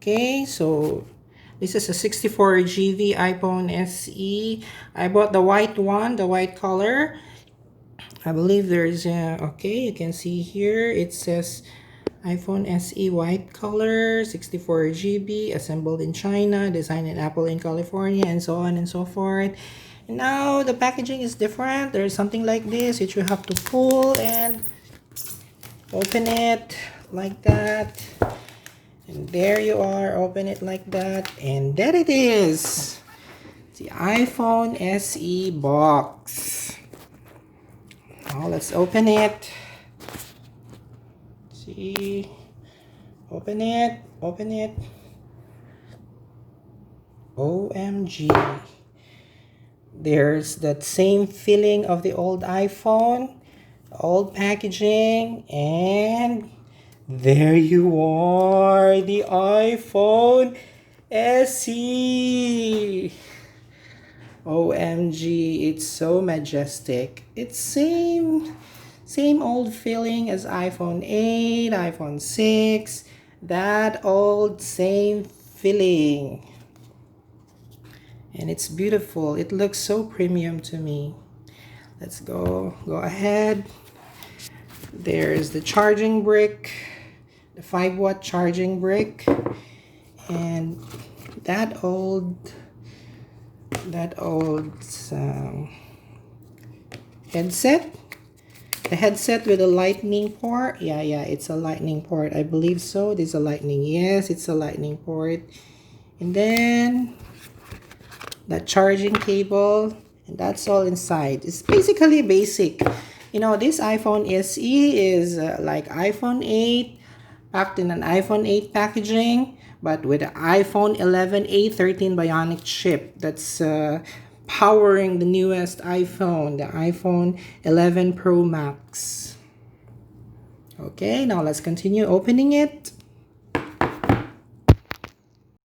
Okay, so this is a 64 GB iPhone SE. I bought the white one, the white color. I believe there's okay, you can see here it says iPhone SE white color, 64 GB, assembled in China, designed in Apple in California, and so on and so forth. And now the packaging is different. There's something like this which you have to pull and open it like that. And there you are, open it like that, and there it is. The iPhone SE box. Now let's open it. See, open it, open it. OMG. There's that same feeling of the old iPhone, old packaging, and there you are, the iPhone SE. OMG, it's so majestic. It's same old feeling as iPhone 8, iPhone 6. That old same feeling. And it's beautiful. It looks so premium to me. Let's go ahead. There's the charging brick, the 5-watt charging brick, and that old headset. The headset with a lightning port. Yeah, it's a lightning port. I believe so. There's a lightning. Yes, it's a lightning port. And then that charging cable, and that's all inside. It's basically basic. You know, this iPhone SE is like iPhone 8 packed in an iPhone 8 packaging, but with an iPhone 11 A13 Bionic chip that's powering the newest iPhone, the iPhone 11 Pro Max. Okay, now let's continue opening it.